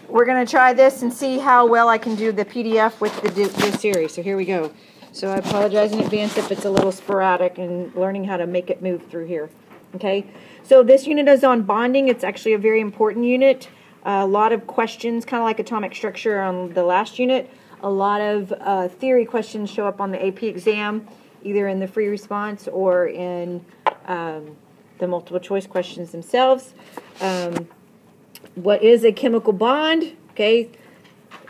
we're going to try this and see how well I can do the PDF with the series. So here we go. So I apologize in advance if it's a little sporadic and learning how to make it move through here. Okay, so this unit is on bonding. It's actually a very important unit. A lot of questions, kind of like atomic structure on the last unit. A lot of theory questions show up on the AP exam, either in the free response or in the multiple choice questions themselves. What is a chemical bond? Okay,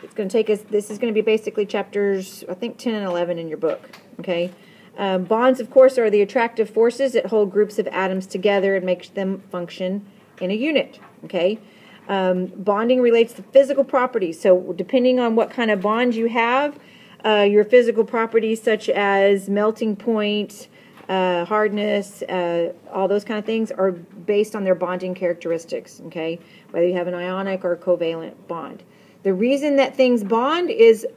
it's going to take us, this is going to be basically chapters, I think, 10 and 11 in your book. Okay, bonds, of course, are the attractive forces that hold groups of atoms together and makes them function in a unit. Okay, bonding relates to physical properties. So depending on what kind of bond you have, your physical properties such as melting point, hardness, all those kind of things are based on their bonding characteristics, okay? Whether you have an ionic or a covalent bond. The reason that things bond is,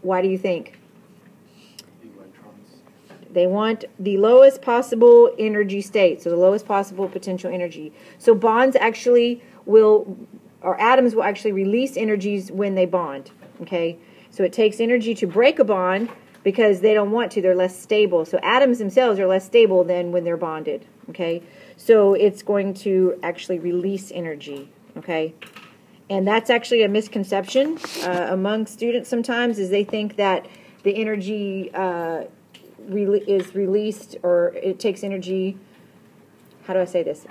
why do you think? Electrons. They want the lowest possible energy state, so the lowest possible potential energy. So bonds actually will, or atoms will actually release energies when they bond, okay? So it takes energy to break a bond, because they don't want to, they're less stable. So atoms themselves are less stable than when they're bonded, okay? So it's going to actually release energy, okay? And that's actually a misconception among students sometimes, is they think that the energy is released, or it takes energy, how do I say this?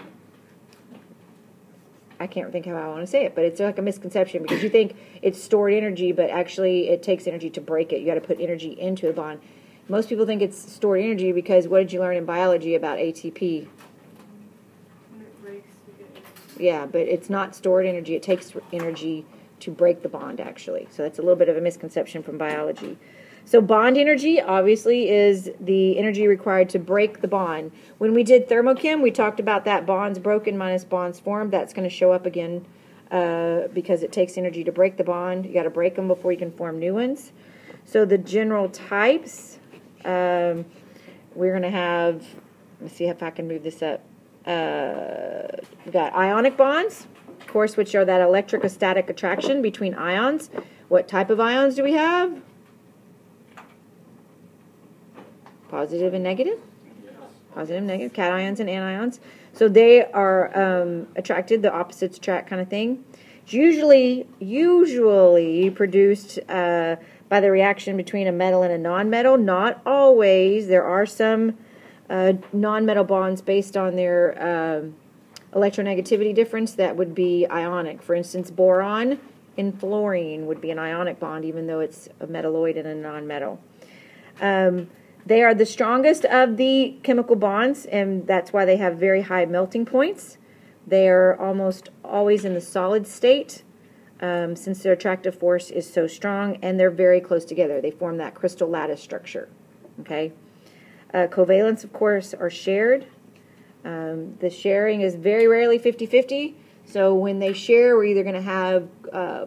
I can't think how I want to say it, but it's like a misconception, because you think it's stored energy, but actually it takes energy to break it. You got to put energy into a bond. Most people think it's stored energy because what did you learn in biology about ATP? When it breaks, you get energy. Yeah, but it's not stored energy. It takes energy to break the bond, actually. So that's a little bit of a misconception from biology. So bond energy, obviously, is the energy required to break the bond. When we did thermochem, we talked about that bonds broken minus bonds formed. That's going to show up again because it takes energy to break the bond. You got to break them before you can form new ones. So the general types, we're going to have, let's see if I can move this up. We've got ionic bonds, of course, which are that electrostatic attraction between ions. What type of ions do we have? Positive and negative? Yes. Positive and negative, cations and anions. So they are attracted, the opposites attract kind of thing. It's usually produced by the reaction between a metal and a nonmetal. Not always. There are some nonmetal bonds based on their electronegativity difference that would be ionic. For instance, boron and fluorine would be an ionic bond, even though it's a metalloid and a nonmetal. They are the strongest of the chemical bonds, and that's why they have very high melting points. They are almost always in the solid state, since their attractive force is so strong, and they're very close together. They form that crystal lattice structure. Okay, covalents, of course, are shared. The sharing is very rarely 50-50. So when they share, we're either going to have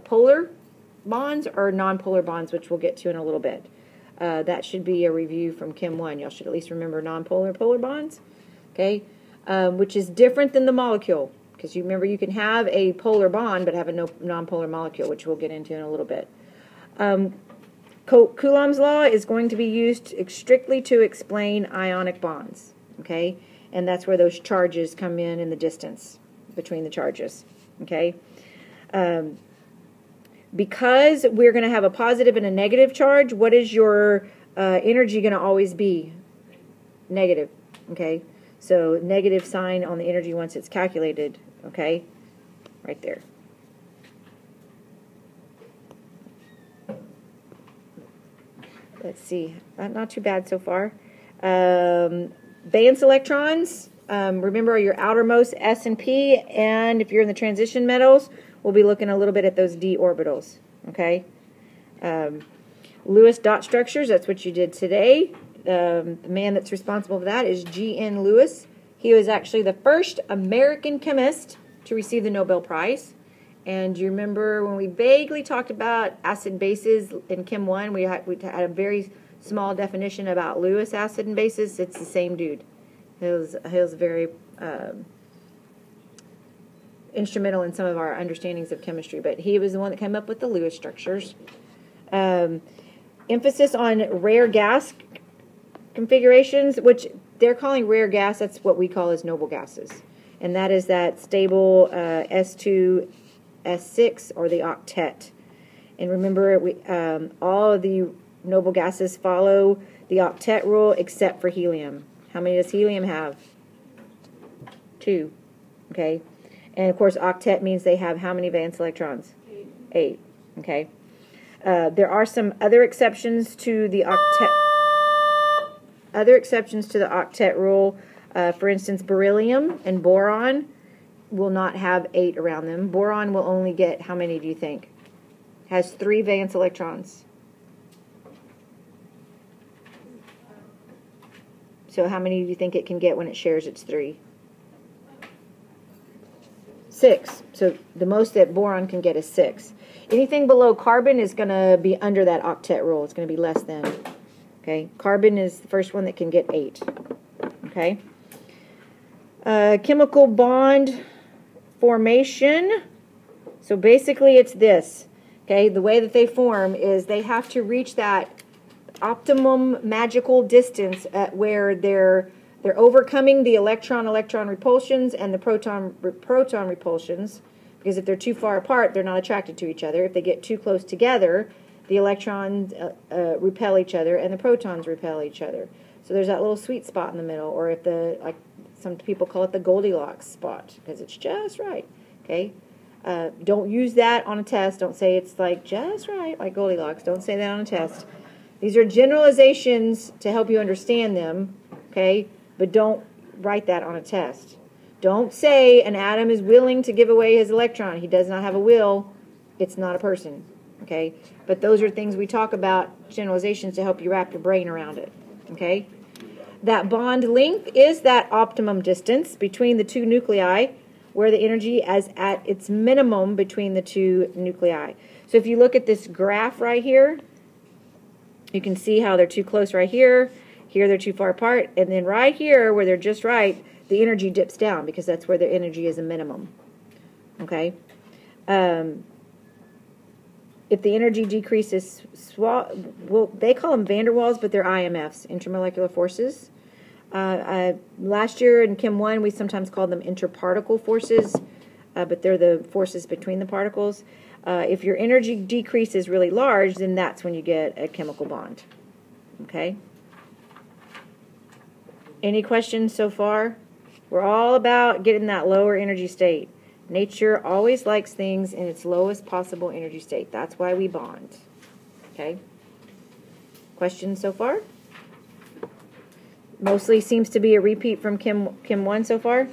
polar bonds or nonpolar bonds, which we'll get to in a little bit. That should be a review from Chem 1. Y'all should at least remember nonpolar polar bonds, okay, which is different than the molecule, because you remember you can have a polar bond but have a nonpolar molecule, which we'll get into in a little bit. Coulomb's law is going to be used strictly to explain ionic bonds, okay, and that's where those charges come in the distance between the charges, okay. Because we're going to have a positive and a negative charge, what is your energy going to always be? Negative, okay? So negative sign on the energy once it's calculated, okay? Right there. Let's see. Not too bad so far. Valence electrons, remember, are your outermost S and P, and if you're in the transition metals, we'll be looking a little bit at those d orbitals, okay? Lewis dot structures, that's what you did today. The man that's responsible for that is G.N. Lewis. He was actually the first American chemist to receive the Nobel Prize. And you remember when we vaguely talked about acid bases in Chem 1, we had a very small definition about Lewis acid and bases. It's the same dude. He was very... instrumental in some of our understandings of chemistry, but he was the one that came up with the Lewis structures. Emphasis on rare gas configurations, which they're calling rare gas. That's what we call as noble gases, and that is that stable S2, S6, or the octet. And remember, all of the noble gases follow the octet rule except for helium. How many does helium have? 2. Okay. And of course, octet means they have how many valence electrons? 8. Okay. There are some other exceptions to the octet. Rule. For instance, beryllium and boron will not have 8 around them. Boron will only get, how many do you think? Has 3 valence electrons. So how many do you think it can get when it shares its 3? 6. So the most that boron can get is 6. Anything below carbon is going to be under that octet rule. It's going to be less than. Okay, carbon is the first one that can get 8. Okay. Chemical bond formation. So basically it's this. Okay, the way that they form is they have to reach that optimum magical distance at where they're overcoming the electron-electron repulsions and the proton-proton repulsions, because if they're too far apart, they're not attracted to each other. If they get too close together, the electrons repel each other and the protons repel each other. So there's that little sweet spot in the middle, or if like some people call it the Goldilocks spot, because it's just right. Okay, don't use that on a test. Don't say it's like just right, like Goldilocks. Don't say that on a test. These are generalizations to help you understand them. Okay, but don't write that on a test. Don't say an atom is willing to give away his electron. He does not have a will. It's not a person. Okay, but those are things we talk about, generalizations, to help you wrap your brain around it. Okay, that bond length is that optimum distance between the 2 nuclei, where the energy is at its minimum between the 2 nuclei. So if you look at this graph right here, you can see how they're too close right here. Here they're too far apart, and then right here where they're just right, the energy dips down because that's where their energy is a minimum. Okay. If the energy decreases, they call them van der Waals, but they're IMFs, intermolecular forces. Last year in Chem 1, we sometimes called them interparticle forces, but they're the forces between the particles. If your energy decreases really large, then that's when you get a chemical bond. Okay? Any questions so far? We're all about getting that lower energy state. Nature always likes things in its lowest possible energy state. That's why we bond. Okay? Questions so far? Mostly seems to be a repeat from Chem 1 so far?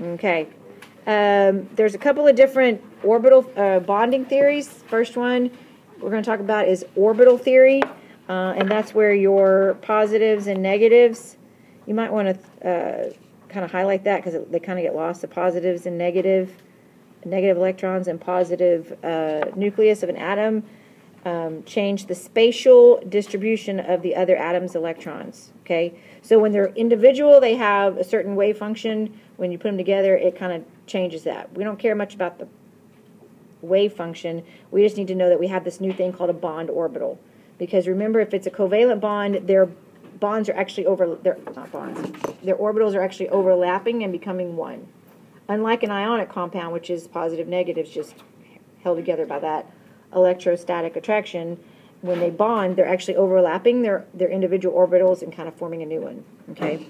Okay. There's a couple of different orbital bonding theories. First one we're going to talk about is orbital theory, and that's where your positives and negatives, you might want to kind of highlight that because they kind of get lost. The positives and negative electrons and positive nucleus of an atom change the spatial distribution of the other atom's electrons. Okay, so when they're individual, they have a certain wave function. When you put them together, it kind of changes that. We don't care much about the wave function. We just need to know that we have this new thing called a bond orbital. Because remember, if it's a covalent bond, their bonds are actually their orbitals are actually overlapping and becoming one. Unlike an ionic compound, which is positive negatives just held together by that electrostatic attraction, when they bond, they're actually overlapping their individual orbitals and kind of forming a new one. Okay,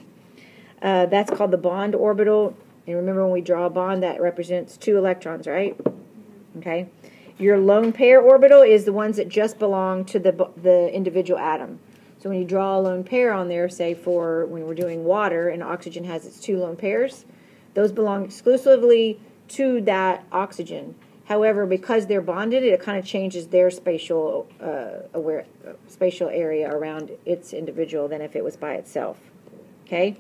that's called the bond orbital. And remember, when we draw a bond, that represents 2 electrons, right? Okay. Your lone pair orbital is the ones that just belong to the individual atom. So when you draw a lone pair on there, say for when we're doing water and oxygen has its 2 lone pairs, those belong exclusively to that oxygen. However, because they're bonded, it kind of changes their spatial spatial area around its individual than if it was by itself. Okay?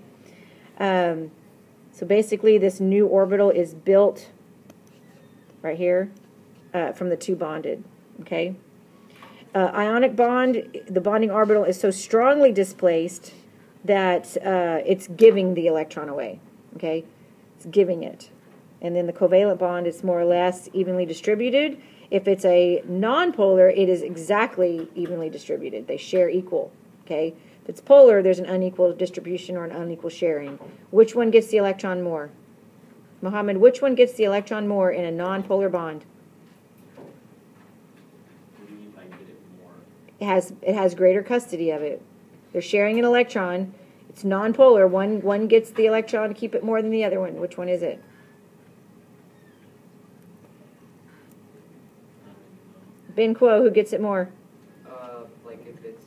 So basically, this new orbital is built right here from the 2 bonded. Okay? Ionic bond, the bonding orbital is so strongly displaced that it's giving the electron away. Okay? it's giving it. And then the covalent bond is more or less evenly distributed. If it's a nonpolar, it is exactly evenly distributed. They share equal, okay? If it's polar, there's an unequal distribution or an unequal sharing. Which one gets the electron more? Mohammed, which one gets the electron more in a nonpolar bond? What do you mean by get it more? It has greater custody of it. They're sharing an electron. It's nonpolar. One gets the electron to keep it more than the other one. Which one is it? Ben Quo, who gets it more? Like if it's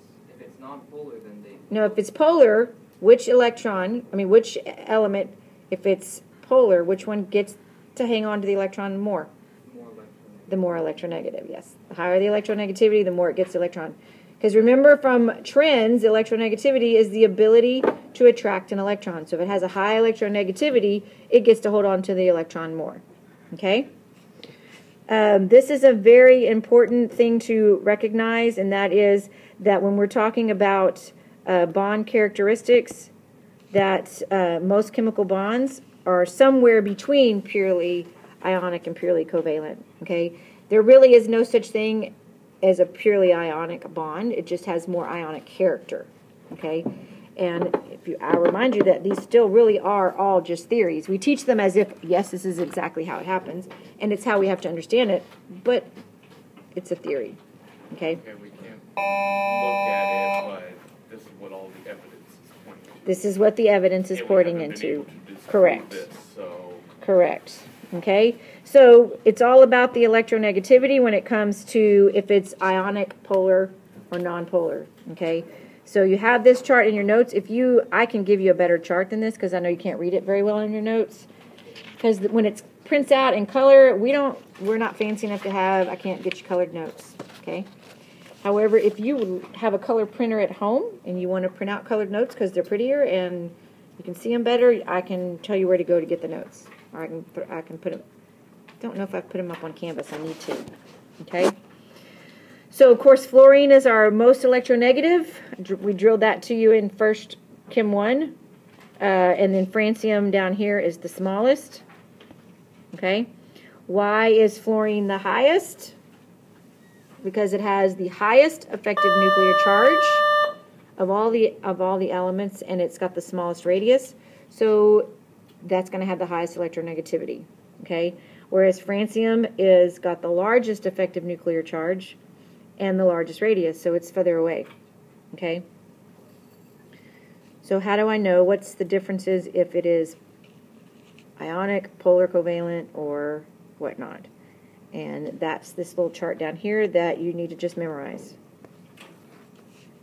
non-polar, then they. No, if it's polar, which element, if it's polar, which one gets to hang on to the electron more? More electronegative. The more electronegative, yes. The higher the electronegativity, the more it gets the electron. Because remember from trends, electronegativity is the ability to attract an electron. So if it has a high electronegativity, it gets to hold on to the electron more. Okay? This is a very important thing to recognize, and that is that when we're talking about bond characteristics, that most chemical bonds are somewhere between purely ionic and purely covalent. Okay? There really is no such thing as a purely ionic bond. It just has more ionic character. Okay? And I'll remind you that these still really are all just theories. We teach them as if, yes, this is exactly how it happens, and it's how we have to understand it, but it's a theory. Okay? Okay, we can't look at it, but this is what all the evidence is pointing to. This is what the evidence is And we pointing haven't been into. able to disprove Correct. this, so Correct. Okay? So it's all about the electronegativity when it comes to if it's ionic, polar, or nonpolar. Okay? So you have this chart in your notes. I can give you a better chart than this because I know you can't read it very well in your notes. Because when it prints out in color, we're not fancy enough to have, I can't get you colored notes. Okay? However, if you have a color printer at home and you want to print out colored notes because they're prettier and you can see them better, I can tell you where to go to get the notes. Or I can put them, don't know if I've put them up on Canvas. I need to. Okay? So, of course, fluorine is our most electronegative. We drilled that to you in first Chem 1. And then francium down here is the smallest. Okay? Why is fluorine the highest? Because it has the highest effective nuclear charge of all the elements, and it's got the smallest radius. So that's going to have the highest electronegativity. Okay? Whereas francium is got the largest effective nuclear charge and the largest radius, so it's further away. Okay? So how do I know what's the differences if it is ionic, polar, covalent, or whatnot? And that's this little chart down here that you need to just memorize.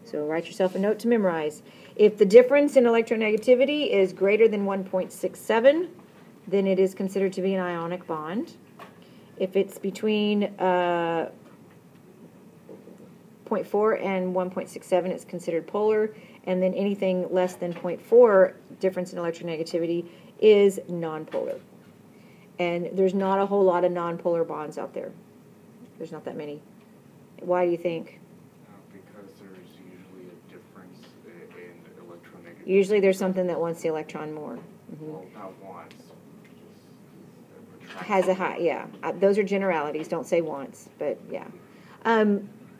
So write yourself a note to memorize. If the difference in electronegativity is greater than 1.67, then it is considered to be an ionic bond. If it's between 0.4 and 1.67, it's considered polar, and then anything less than 0.4 difference in electronegativity is nonpolar. And there's not a whole lot of nonpolar bonds out there. There's not that many. Why do you think? because there's usually a difference in electronegativity. Usually there's something that wants the electron more. Well, not once. Just Has a high, yeah. Those are generalities. Don't say once, but yeah.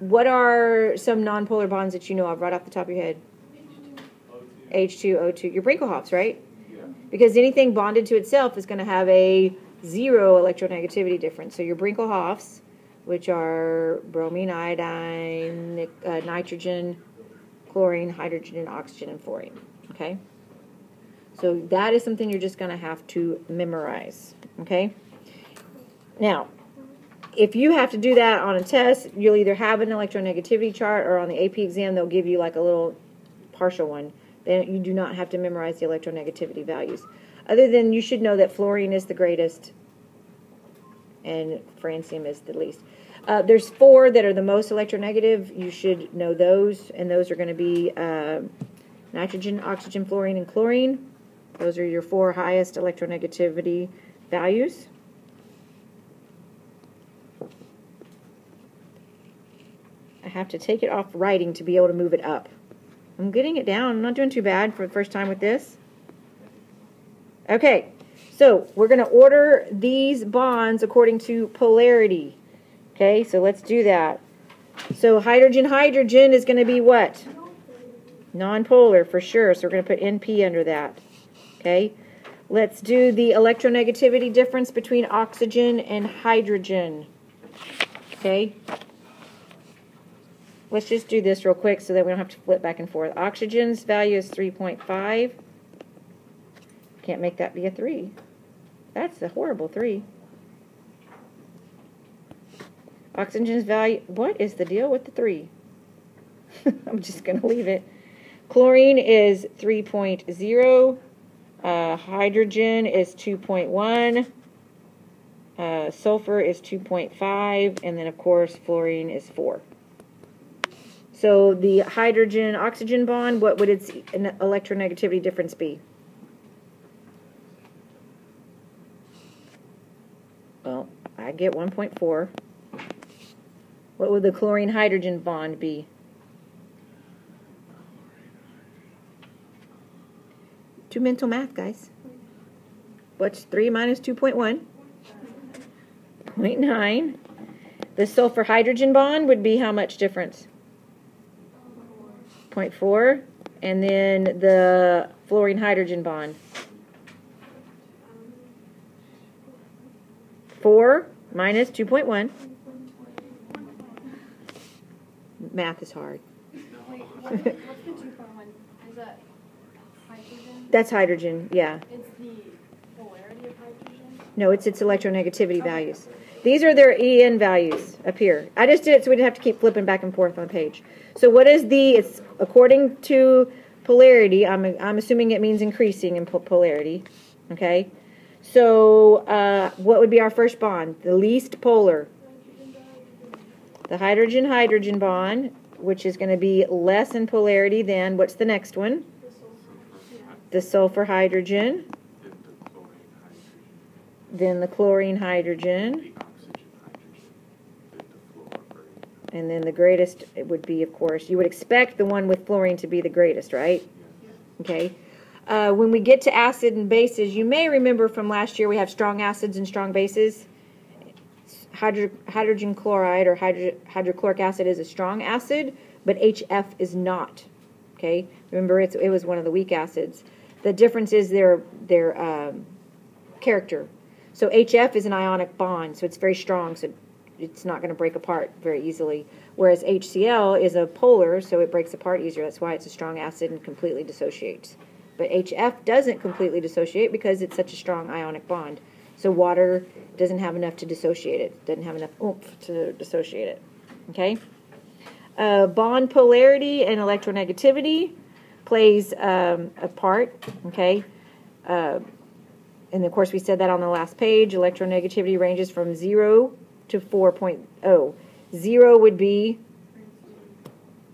What are some nonpolar bonds that you know of right off the top of your head? H2, O2. Your Brinkelhoffs, right? Yeah. Because anything bonded to itself is going to have a 0 electronegativity difference. So your Brinkelhoffs, which are bromine, iodine, nitrogen, chlorine, hydrogen, and oxygen, and fluorine. Okay? So that is something you're just going to have to memorize. Okay? Now, if you have to do that on a test, you'll either have an electronegativity chart, or on the AP exam, they'll give you like a little partial one. Then you do not have to memorize the electronegativity values. Other than you should know that fluorine is the greatest and francium is the least. There's 4 that are the most electronegative. You should know those, and those are going to be nitrogen, oxygen, fluorine, and chlorine. Those are your 4 highest electronegativity values. I have to take it off writing to be able to move it up. I'm getting it down. I'm not doing too bad for the first time with this. Okay, So we're going to order these bonds according to polarity. Okay, so let's do that. So hydrogen-hydrogen is going to be what? Nonpolar for sure. So we're going to put NP under that. Okay, let's do the electronegativity difference between oxygen and hydrogen. Okay, let's just do this real quick so that we don't have to flip back and forth. Oxygen's value is 3.5. Can't make that be a 3. That's a horrible 3. Oxygen's value, what is the deal with the 3? I'm just going to leave it. Chlorine is 3.0. Hydrogen is 2.1. Sulfur is 2.5. And then, of course, fluorine is 4. So the hydrogen-oxygen bond, what would its electronegativity difference be? Well, I get 1.4. What would the chlorine-hydrogen bond be? Do mental math, guys. What's 3 minus 2.1? 0.9. The sulfur-hydrogen bond would be how much difference? 0.4. And then the fluorine-hydrogen bond? 4 minus 2.1. Math is hard. Wait, what's the 2.1? Is that hydrogen? That's hydrogen, yeah. It's the polarity of hydrogen? No, it's its electronegativity values. These are their EN values up here. I just did it so we didn't have to keep flipping back and forth on the page. So what is it's according to polarity, I'm assuming it means increasing in polarity, okay? So what would be our first bond? The least polar. The hydrogen-hydrogen bond, which is going to be less in polarity than, what's the next one? The sulfur-hydrogen. Then the chlorine-hydrogen. And then the greatest it would be, of course, you would expect the one with fluorine to be the greatest, right? Okay. When we get to acid and bases, you may remember from last year we have strong acids and strong bases. Hydrogen chloride or hydrochloric acid is a strong acid, but HF is not. Okay, remember it was one of the weak acids. The difference is their character. So HF is an ionic bond, so it's very strong, so it's not going to break apart very easily. Whereas HCl is a polar, so it breaks apart easier. That's why it's a strong acid and completely dissociates. But HF doesn't completely dissociate because it's such a strong ionic bond. So water doesn't have enough to dissociate it. Doesn't have enough oomph to dissociate it. Okay? Bond polarity and electronegativity plays a part. Okay? And of course we said that on the last page. Electronegativity ranges from 0 to 4.0. 0 would be,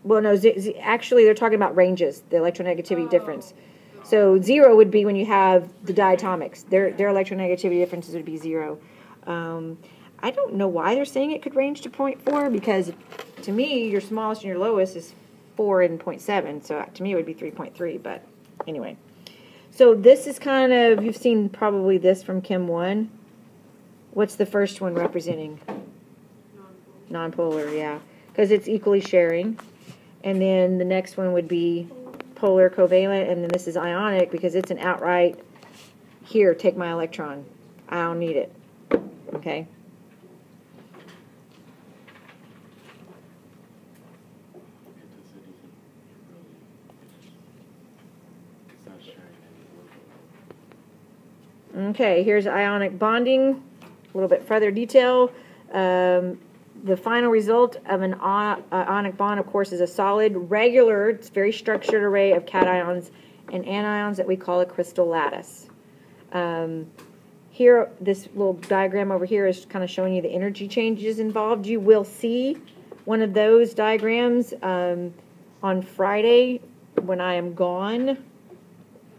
well, no, actually they're talking about ranges, the electronegativity difference. So 0 would be when you have the diatomics. Their electronegativity differences would be 0. I don't know why they're saying it could range to 0.4 because to me your smallest and your lowest is 4 and 0.7. So to me it would be 3.3. But anyway. So this is kind of, you've seen probably this from Chem 1. What's the first one representing? Nonpolar, yeah. Because it's equally sharing. And then the next one would be polar covalent, and then this is ionic because it's an outright, here, take my electron. I don't need it. Okay? Okay, here's ionic bonding. A little bit further detail. The final result of an ionic bond, of course, is a solid, regular, it's very structured array of cations and anions that we call a crystal lattice. Here, this little diagram over here is kind of showing you the energy changes involved. You will see one of those diagrams on Friday when I am gone.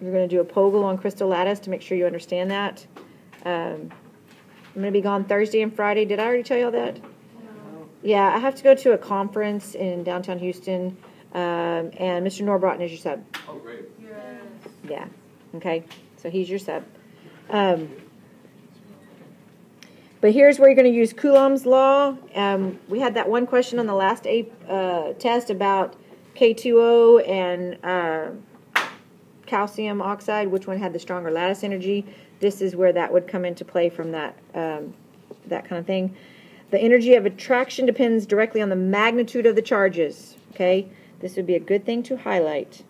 You're going to do a POGL on crystal lattice to make sure you understand that. I'm going to be gone Thursday and Friday. Did I already tell you all that? Yeah, I have to go to a conference in downtown Houston, and Mr. Norbrotten is your sub. Oh, great. Yes. Yeah, okay, so he's your sub. But here's where you're going to use Coulomb's law. We had that one question on the last test about K2O and calcium oxide, which one had the stronger lattice energy. This is where that would come into play from that kind of thing. The energy of attraction depends directly on the magnitude of the charges. Okay, this would be a good thing to highlight.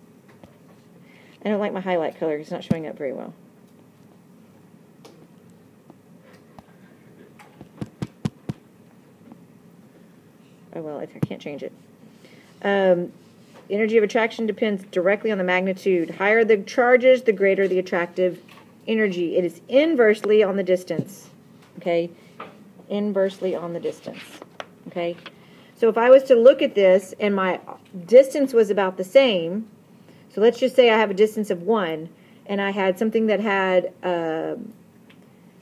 I don't like my highlight color. It's not showing up very well. Oh, well, I can't change it. Energy of attraction depends directly on the magnitude. Higher the charges, the greater the attractive energy. It is inversely on the distance. Okay? Inversely on the distance. Okay? So if I was to look at this and my distance was about the same, so let's just say I have a distance of 1, and I had something that had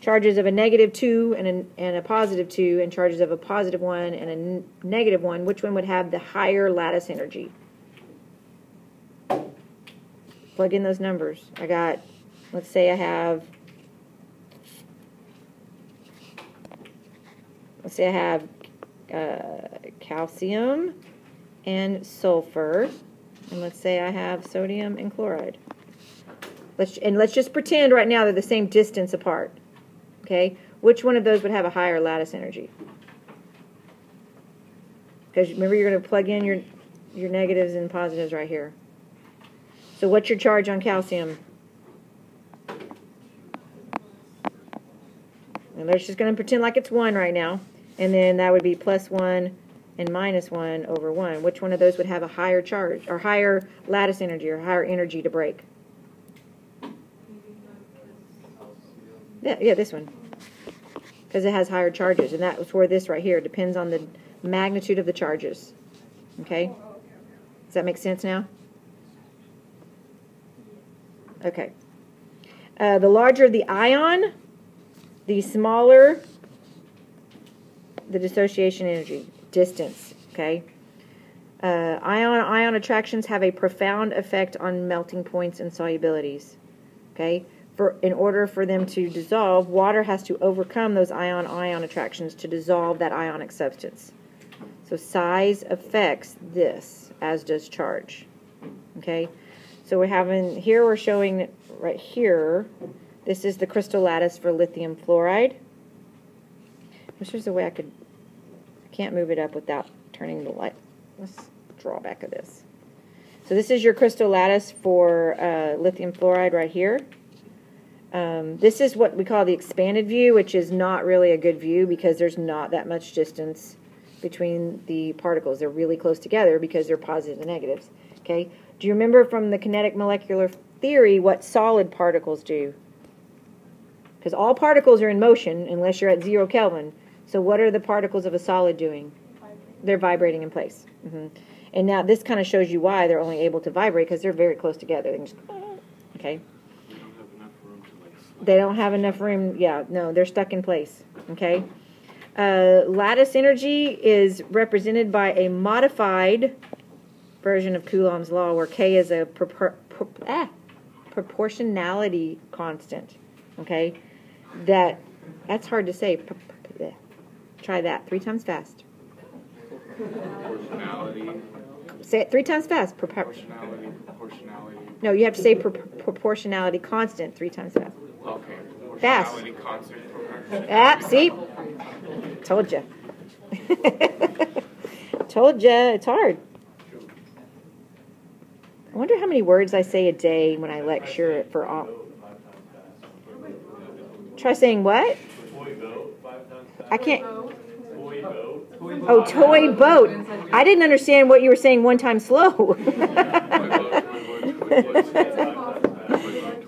charges of a -2 and a +2, and charges of a +1 and a -1, which one would have the higher lattice energy? Plug in those numbers. I got, let's say I have, calcium and sulfur, and let's say I have sodium and chloride. Let's just pretend right now they're the same distance apart. Okay, which one of those would have a higher lattice energy? Because remember, you're going to plug in your negatives and positives right here. So what's your charge on calcium? And they're just going to pretend like it's 1 right now. And then that would be +1 and -1 over 1. Which one of those would have a higher charge, or higher lattice energy, or higher energy to break? Yeah, this one. Because it has higher charges. And that's where this right here depends on the magnitude of the charges. Okay? Does that make sense now? Okay. The larger the ion, the smaller the dissociation energy, distance. Okay? Ion attractions have a profound effect on melting points and solubilities. Okay? In order for them to dissolve, water has to overcome those ion-ion attractions to dissolve that ionic substance. So size affects this, as does charge. Okay? So we're showing right here, this is the crystal lattice for lithium fluoride. I wish there's a way I can't move it up without turning the light. Let's draw back of this. So this is your crystal lattice for lithium fluoride right here. This is what we call the expanded view, which is not really a good view because there's not that much distance between the particles. They're really close together because they're positives and negatives. Okay? Do you remember from the kinetic molecular theory what solid particles do? Because all particles are in motion unless you're at 0 Kelvin. So what are the particles of a solid doing? They're vibrating in place. And now this kind of shows you why they're only able to vibrate, because they're very close together. They can just, okay? They don't have enough room. Yeah, no, they're stuck in place. Okay? Lattice energy is represented by a modified version of Coulomb's law, where K is a proportionality constant. Okay? That's hard to say. Try that 3 times fast. Proportionality. Say it 3 times fast. Proportionality. No, you have to say proportionality constant 3 times fast. Okay. Fast. Proportionality constant. See? Told you. Told you. It's hard. I wonder how many words I say a day when I lecture for all. Try saying what? I can't. Oh, toy boat. I didn't understand what you were saying 1 time slow.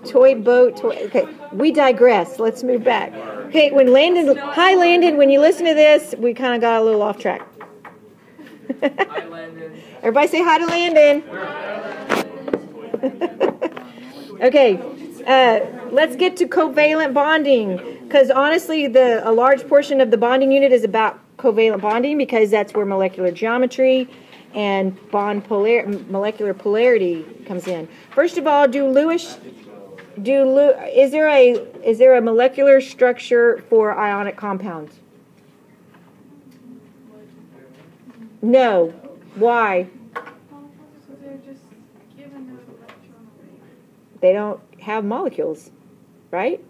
Toy boat. Okay, we digress. Let's move back. Okay, hi Landon, when you listen to this, we kind of got a little off track. Hi, Landon. Everybody say hi to Landon. Okay, let's get to covalent bonding, because honestly, a large portion of the bonding unit is about covalent bonding, because that's where molecular geometry and molecular polarity comes in. First of all, do Lewis is there a molecular structure for ionic compounds? No. Why? So they're just giving an electron away. They don't have molecules, right?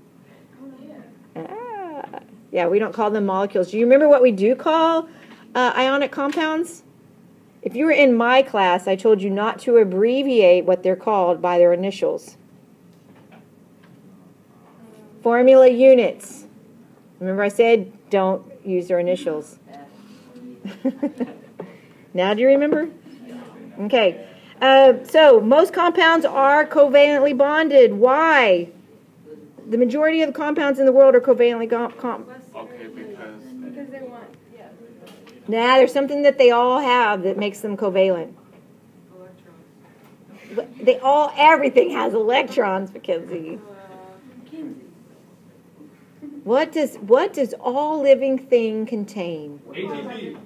Yeah, we don't call them molecules. Do you remember what we do call ionic compounds? If you were in my class, I told you not to abbreviate what they're called by their initials. Formula units. Remember I said don't use their initials. Now do you remember? Okay. So most compounds are covalently bonded. Why? The majority of the compounds in the world are covalently Okay, Because they want, yeah. Nah, there's something that they all have that makes them covalent. Everything has electrons, Mackenzie. What does all living thing contain? ATP.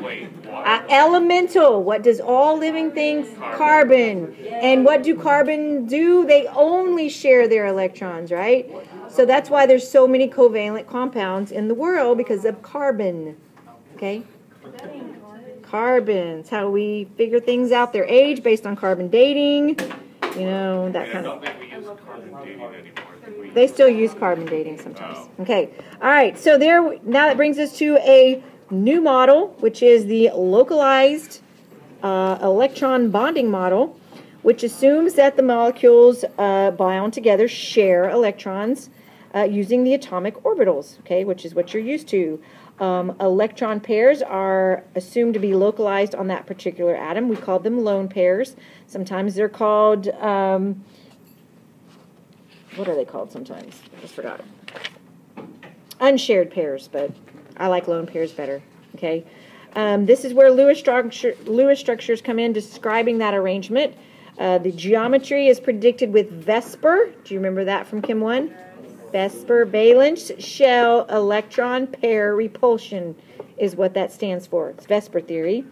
Wait, water? Elemental. What does all living things? Carbon. And what do carbon do? They only share their electrons, right? So that's why there's so many covalent compounds in the world, because of carbon. Okay? Carbons. How we figure things out, their age based on carbon dating. You know, that I kind don't of. think we use carbon dating anymore. I think we They still use carbon dating sometimes. Okay. All right. So now that brings us to a new model, which is the localized electron bonding model, which assumes that the molecules bound together share electrons using the atomic orbitals, okay, which is what you're used to. Electron pairs are assumed to be localized on that particular atom. We call them lone pairs. Sometimes they're called, what are they called sometimes? I just forgot. Unshared pairs, but I like lone pairs better, okay? This is where Lewis structures come in, describing that arrangement. The geometry is predicted with VSEPR. Do you remember that from Chem 1? VSEPR, valence shell electron pair repulsion is what that stands for. It's VSEPR theory.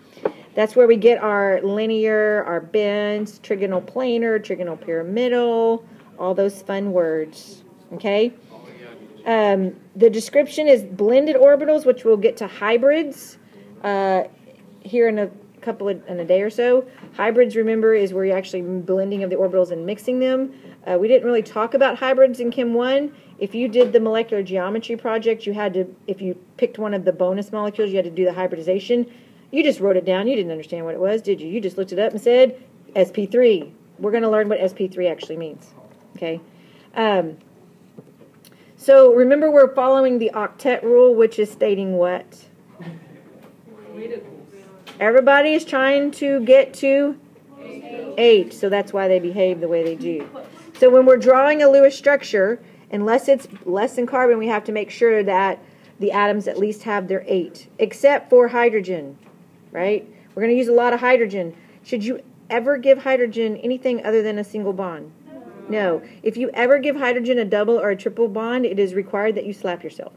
That's where we get our linear, our bends, trigonal planar, trigonal pyramidal, all those fun words. Okay? The description is blended orbitals, which we'll get to hybrids here in a day or so. Hybrids, remember, is where you're actually blending of the orbitals and mixing them. We didn't really talk about hybrids in Chem 1. If you did the molecular geometry project, you had to, if you picked one of the bonus molecules, you had to do the hybridization. You just wrote it down. You didn't understand what it was, did you? You just looked it up and said, sp3. We're going to learn what sp3 actually means. Okay? So remember, we're following the octet rule, which is stating what? Everybody is trying to get to 8, so that's why they behave the way they do. So when we're drawing a Lewis structure, unless it's less than carbon, we have to make sure that the atoms at least have their 8, except for hydrogen, right? We're going to use a lot of hydrogen. Should you ever give hydrogen anything other than a single bond? No. If you ever give hydrogen a double or a triple bond, it is required that you slap yourself.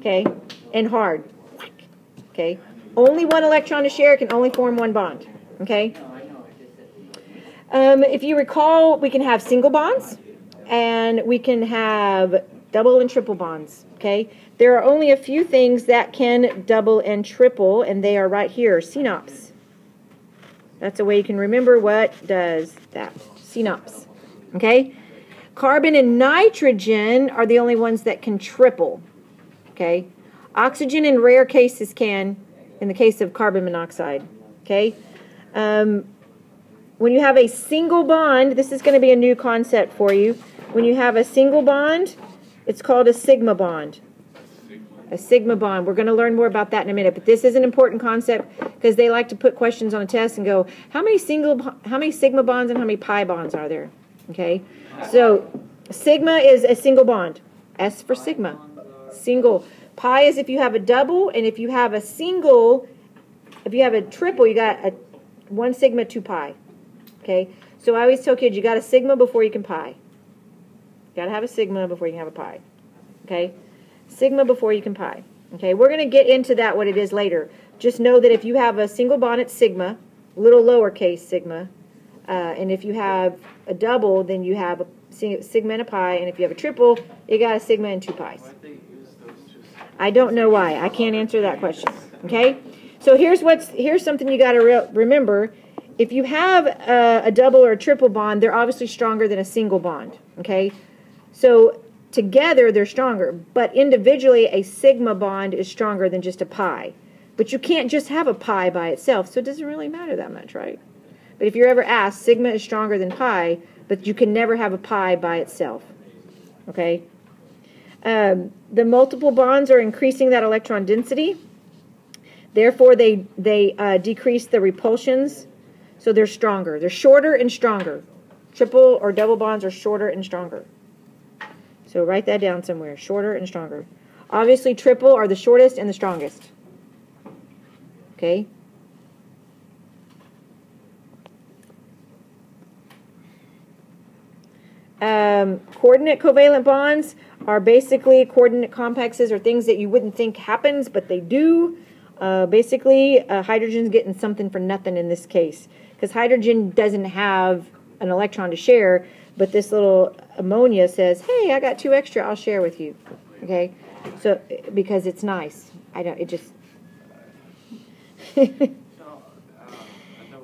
Okay? And hard. Okay? Only one electron to share can only form one bond. Okay? If you recall, we can have single bonds, and we can have double and triple bonds. Okay? There are only a few things that can double and triple, and they are right here. Synops. That's a way you can remember what does that. Synops. Okay? Carbon and nitrogen are the only ones that can triple. Okay? Oxygen in rare cases can, in the case of carbon monoxide. Okay? When you have a single bond, this is going to be a new concept for you. When you have a single bond, it's called a sigma bond. A sigma bond. We're going to learn more about that in a minute, but this is an important concept because they like to put questions on a test and go, how many sigma bonds and how many pi bonds are there? Okay? So, sigma is a single bond. S for sigma. Single. Pi is if you have a double, and if you have a single, if you have a triple, you got a 1 sigma, 2 pi. Okay? So I always tell kids, you got a sigma before you can pi. You got to have a sigma before you can have a pi. Okay? Sigma before you can pi. Okay? We're going to get into that, what it is later. Just know that if you have a single bond, it's sigma, little lowercase sigma. And if you have a double, then you have a sigma and a pi. And if you have a triple, you got a sigma and 2 pi's. Why'd they use those two? I don't know why. I can't answer that question. Okay? So here's something you got to remember. If you have a double or a triple bond, they're obviously stronger than a single bond. Okay? So together they're stronger, but individually a sigma bond is stronger than just a pi. But you can't just have a pi by itself, so it doesn't really matter that much, right? But if you're ever asked, sigma is stronger than pi, but you can never have a pi by itself. Okay? The multiple bonds are increasing that electron density. Therefore, they decrease the repulsions, so they're stronger. They're shorter and stronger. Triple or double bonds are shorter and stronger. So write that down somewhere, shorter and stronger. Obviously, triple are the shortest and the strongest. Okay? Coordinate covalent bonds are basically coordinate complexes or things that you wouldn't think happens, but they do. Basically, hydrogen's getting something for nothing in this case, because hydrogen doesn't have an electron to share, but this little ammonia says, hey, I got 2 extra, I'll share with you. Okay? So, because it's nice. I thought we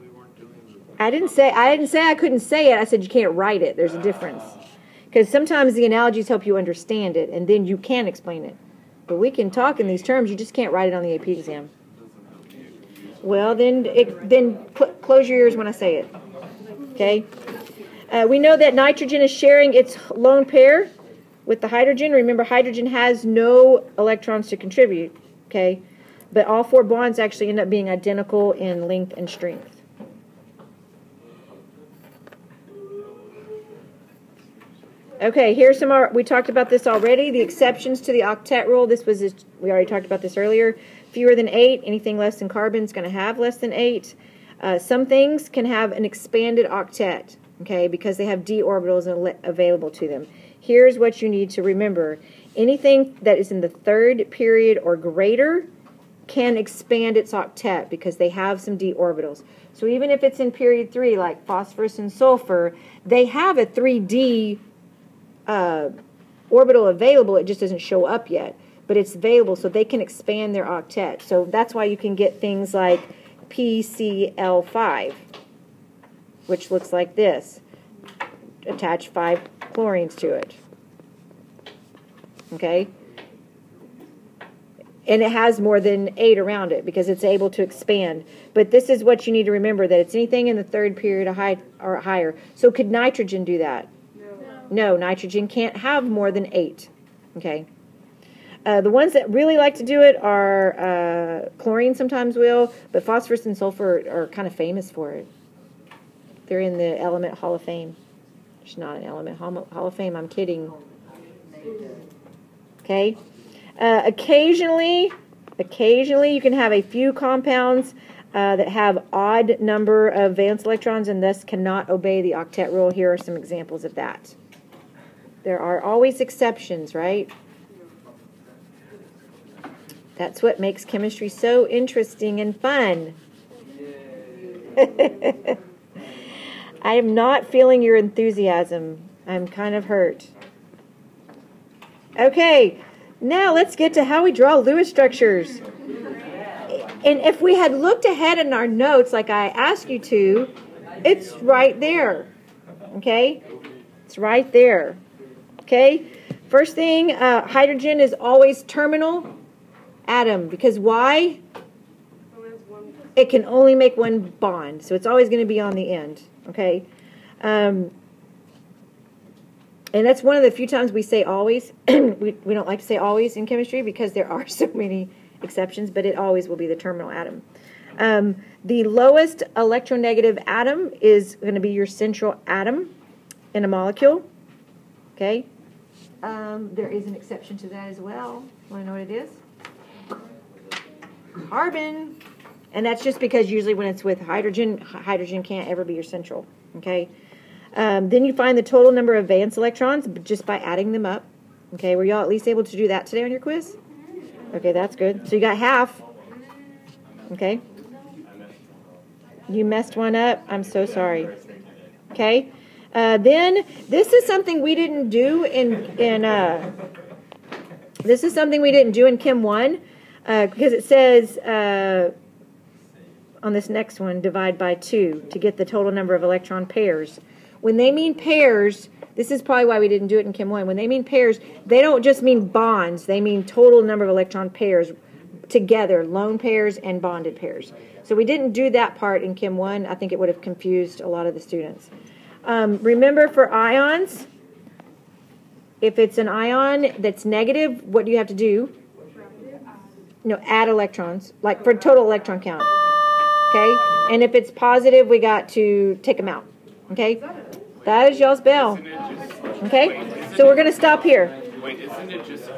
weren't doing I didn't say I couldn't say it. I said you can't write it. There's a difference. Because sometimes the analogies help you understand it, and then you can explain it. But we can talk in these terms. You just can't write it on the AP exam. Well, then close your ears when I say it. Okay? We know that nitrogen is sharing its lone pair with the hydrogen. Remember, hydrogen has no electrons to contribute. Okay? But all 4 bonds actually end up being identical in length and strength. Okay, here's some more. We talked about this already. The exceptions to the octet rule. We already talked about this earlier. Fewer than 8. Anything less than carbon is going to have less than 8. Some things can have an expanded octet, okay, because they have d orbitals available to them. Here's what you need to remember. Anything that is in the 3rd period or greater can expand its octet because they have some d orbitals. So even if it's in period 3, like phosphorus and sulfur, they have a 3d orbital available. It just doesn't show up yet, but it's available, so they can expand their octet. So that's why you can get things like PCl5, which looks like this. Attach 5 chlorines to it. Okay? And it has more than 8 around it because it's able to expand. But this is what you need to remember, that it's anything in the 3rd period or higher. So could nitrogen do that? No, nitrogen can't have more than 8. Okay. The ones that really like to do it are chlorine sometimes will, but phosphorus and sulfur are kind of famous for it. They're in the Element Hall of Fame. It's not an Element Hall of Fame. I'm kidding. Okay. Occasionally you can have a few compounds that have odd number of valence electrons and thus cannot obey the octet rule. Here are some examples of that. There are always exceptions, right? That's what makes chemistry so interesting and fun. I am not feeling your enthusiasm. I'm kind of hurt. Okay, now let's get to how we draw Lewis structures. And if we had looked ahead in our notes like I asked you to, it's right there. Okay? It's right there. Okay? First thing, hydrogen is always terminal atom. Because why? It can only make one bond. So it's always going to be on the end. Okay? And that's one of the few times we say always. we don't like to say always in chemistry because there are so many exceptions, but it always will be the terminal atom. The lowest electronegative atom is going to be your central atom in a molecule. Okay? There is an exception to that as well. Want to know what it is? Carbon. And that's just because usually when it's with hydrogen, hydrogen can't ever be your central. Okay? Then you find the total number of valence electrons just by adding them up. Okay, were y'all at least able to do that today on your quiz? Okay, that's good. So you got half. Okay. You messed one up. I'm so sorry. Okay. Then this is something we didn't do this is something we didn't do in Chem 1 because it says on this next one, divide by 2 to get the total number of electron pairs. When they mean pairs, this is probably why we didn't do it in Chem 1. When they mean pairs, they don't just mean bonds. They mean total number of electron pairs together, lone pairs and bonded pairs. So we didn't do that part in Chem 1. I think it would have confused a lot of the students. Remember for ions, if it's an ion that's negative, what do you have to do? No, add electrons, like for total electron count. Okay? And if it's positive, we got to take them out. Okay? That is y'all's bell. Okay? So we're going to stop here. Wait, isn't it just